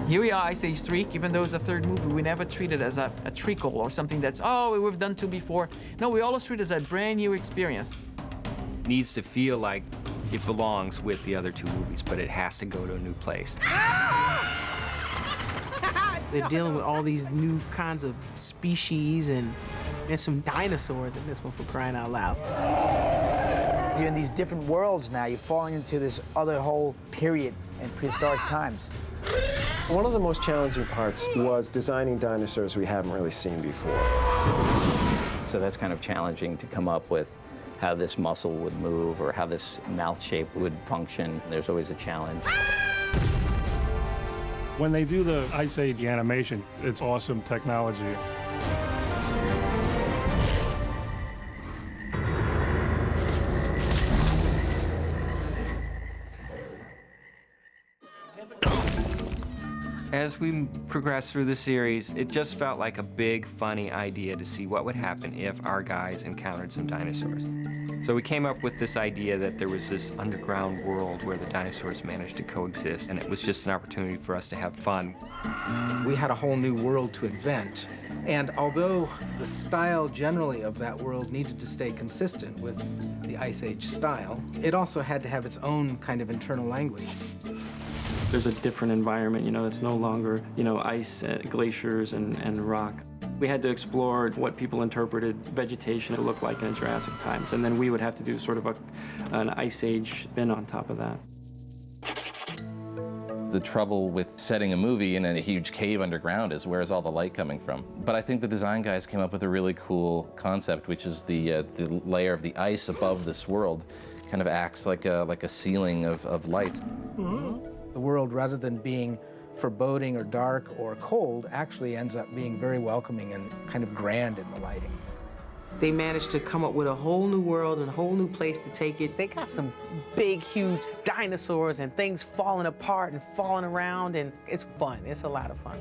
Here we are, Ice Age 3. Even though it's a third movie, we never treat it as a treacle or something that's, oh, we've done two before. No, we always treat it as a brand new experience. It needs to feel like it belongs with the other two movies, but it has to go to a new place. They're dealing with all these new kinds of species, and there's some dinosaurs in this one, for crying out loud. You're in these different worlds now. You're falling into this other whole period in prehistoric times. One of the most challenging parts was designing dinosaurs we haven't really seen before. So that's kind of challenging to come up with how this muscle would move or how this mouth shape would function. There's always a challenge. When they do the Ice Age animation, it's awesome technology. As we progressed through the series, it just felt like a big, funny idea to see what would happen if our guys encountered some dinosaurs. So we came up with this idea that there was this underground world where the dinosaurs managed to coexist, and it was just an opportunity for us to have fun. We had a whole new world to invent, and although the style generally of that world needed to stay consistent with the Ice Age style, it also had to have its own kind of internal language. There's a different environment, you know, it's no longer, you know, ice, glaciers, and rock. We had to explore what people interpreted vegetation to look like in Jurassic times, and then we would have to do sort of an Ice Age spin on top of that. The trouble with setting a movie in a huge cave underground is where's all the light coming from? But I think the design guys came up with a really cool concept, which is the layer of the ice above this world kind of acts like a ceiling of light. The world, rather than being foreboding or dark or cold, actually ends up being very welcoming and kind of grand in the lighting. They managed to come up with a whole new world and a whole new place to take it. They got some big, huge dinosaurs and things falling apart and falling around, and it's fun. It's a lot of fun.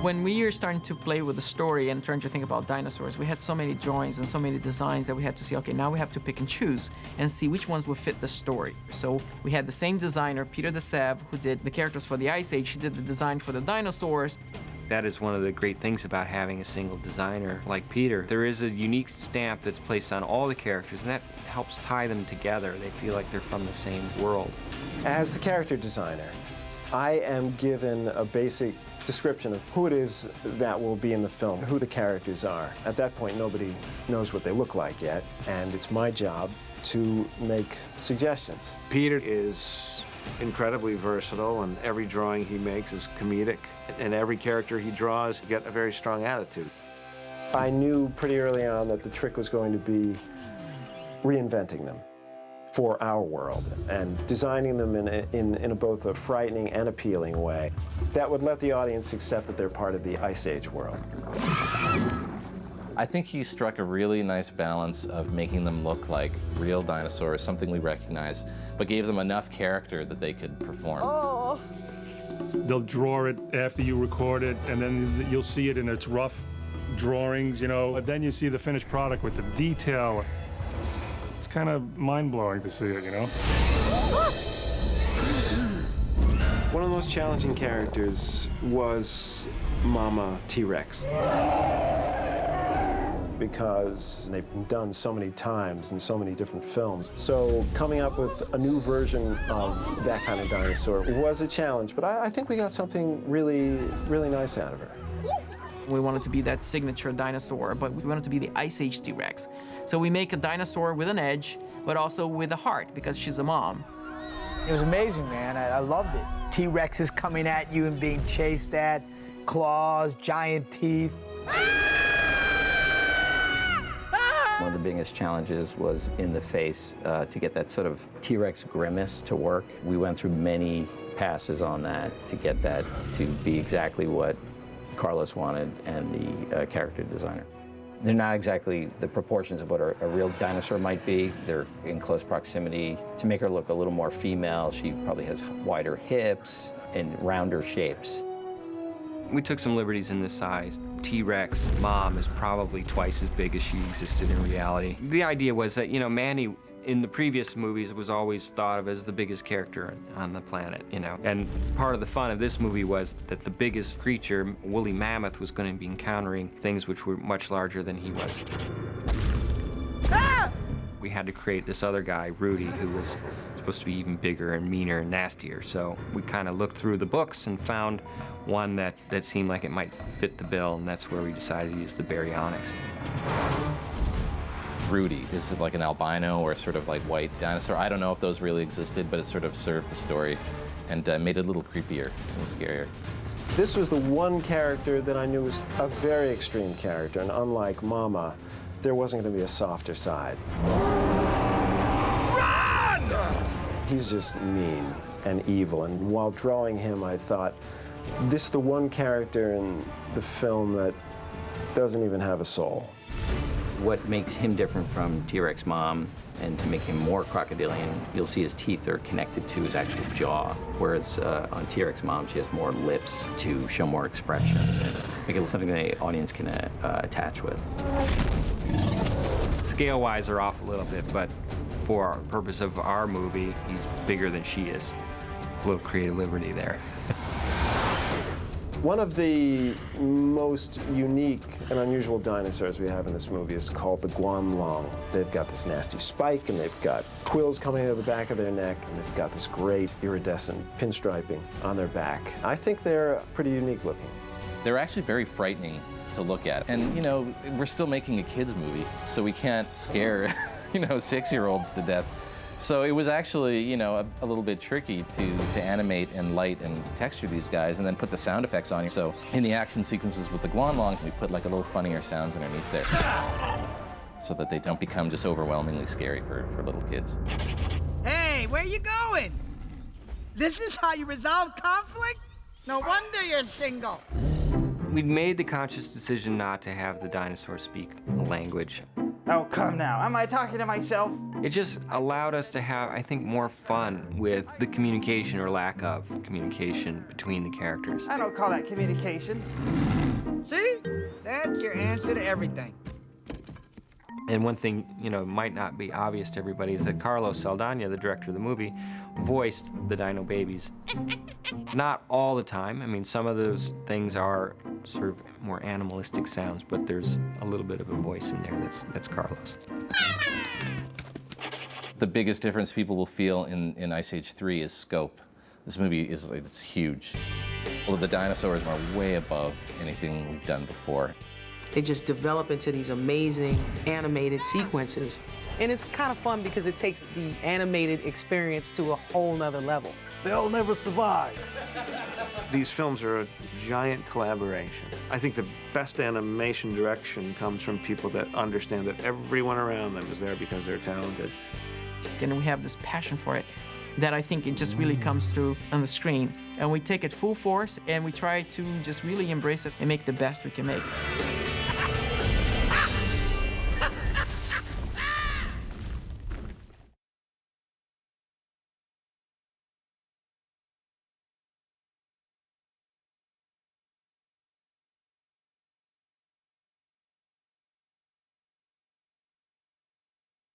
When we were starting to play with the story and trying to think about dinosaurs, we had so many drawings and so many designs that we had to see, okay, now we have to pick and choose and see which ones would fit the story. So we had the same designer, Peter DeSav, who did the characters for the Ice Age. He did the design for the dinosaurs. That is one of the great things about having a single designer like Peter. There is a unique stamp that's placed on all the characters, and that helps tie them together. They feel like they're from the same world. As the character designer, I am given a basic description of who it is that will be in the film, who the characters are. At that point, nobody knows what they look like yet, and it's my job to make suggestions. Peter is incredibly versatile, and every drawing he makes is comedic. And every character he draws, you get a very strong attitude. I knew pretty early on that the trick was going to be reinventing them for our world and designing them in both a frightening and appealing way that would let the audience accept that they're part of the Ice Age world. I think he struck a really nice balance of making them look like real dinosaurs, something we recognize, but gave them enough character that they could perform. Oh. They'll draw it after you record it, and then you'll see it in its rough drawings, you know, but then you see the finished product with the detail. It's kind of mind-blowing to see it, you know? One of the most challenging characters was Mama T-Rex, because they've been done so many times in so many different films. So coming up with a new version of that kind of dinosaur was a challenge, but I think we got something really, really nice out of her. We wanted to be that signature dinosaur, but we wanted to be the Ice Age T-Rex. So we make a dinosaur with an edge, but also with a heart, because she's a mom. It was amazing, man. I loved it. T-Rex is coming at you and being chased at, claws, giant teeth. One of the biggest challenges was in the face, to get that sort of T-Rex grimace to work. We went through many passes on that to get that to be exactly what Carlos wanted and the character designer. They're not exactly the proportions of what a real dinosaur might be. They're in close proximity. To make her look a little more female, she probably has wider hips and rounder shapes. We took some liberties in the size. T-Rex mom is probably twice as big as she existed in reality. The idea was that, you know, Manny in the previous movies was always thought of as the biggest character on the planet, you know. And part of the fun of this movie was that the biggest creature, woolly mammoth, was going to be encountering things which were much larger than he was. We had to create this other guy, Rudy, who was supposed to be even bigger and meaner and nastier. So we kind of looked through the books and found one that seemed like it might fit the bill, and that's where we decided to use the baryonyx. Rudy is like an albino or sort of like white dinosaur. I don't know if those really existed, but it sort of served the story and made it a little creepier and scarier. This was the one character that I knew was a very extreme character, and unlike Mama, there wasn't going to be a softer side. Run! He's just mean and evil, and while drawing him, I thought, this is the one character in the film that doesn't even have a soul. What makes him different from T-Rex Mom, and to make him more crocodilian, you'll see his teeth are connected to his actual jaw, whereas on T-Rex Mom, she has more lips to show more expression, make it something the audience can attach with. Scale-wise, they're off a little bit, but for our purpose of our movie, he's bigger than she is. A little creative liberty there. One of the most unique and unusual dinosaurs we have in this movie is called the guanlong. They've got this nasty spike, and they've got quills coming out of the back of their neck, and they've got this great iridescent pinstriping on their back. I think they're pretty unique looking. They're actually very frightening to look at. And, you know, we're still making a kids movie, so we can't scare, you know, 6-year-olds to death. So it was actually, you know, a little bit tricky to animate and light and texture these guys and then put the sound effects on you. So in the action sequences with the guanlongs, we put like a little funnier sounds underneath there so that they don't become just overwhelmingly scary for little kids. Hey, where you going? This is how you resolve conflict? No wonder you're single. We'd made the conscious decision not to have the dinosaur speak a language. Oh, come now. Am I talking to myself? It just allowed us to have, I think, more fun with the communication or lack of communication between the characters. I don't call that communication. See? That's your answer to everything. And one thing, you know, might not be obvious to everybody is that Carlos Saldana, the director of the movie, voiced the Dino Babies. Not all the time. I mean, some of those things are sort of more animalistic sounds, but there's a little bit of a voice in there that's Carlos. The biggest difference people will feel in Ice Age 3 is scope. This movie is it's huge. Well, the dinosaurs are way above anything we've done before. They just develop into these amazing animated sequences. And it's kind of fun because it takes the animated experience to a whole nother level. They'll never survive. These films are a giant collaboration. I think the best animation direction comes from people that understand that everyone around them is there because they're talented. And we have this passion for it that I think it just really comes through on the screen. And we take it full force and we try to just really embrace it and make the best we can make.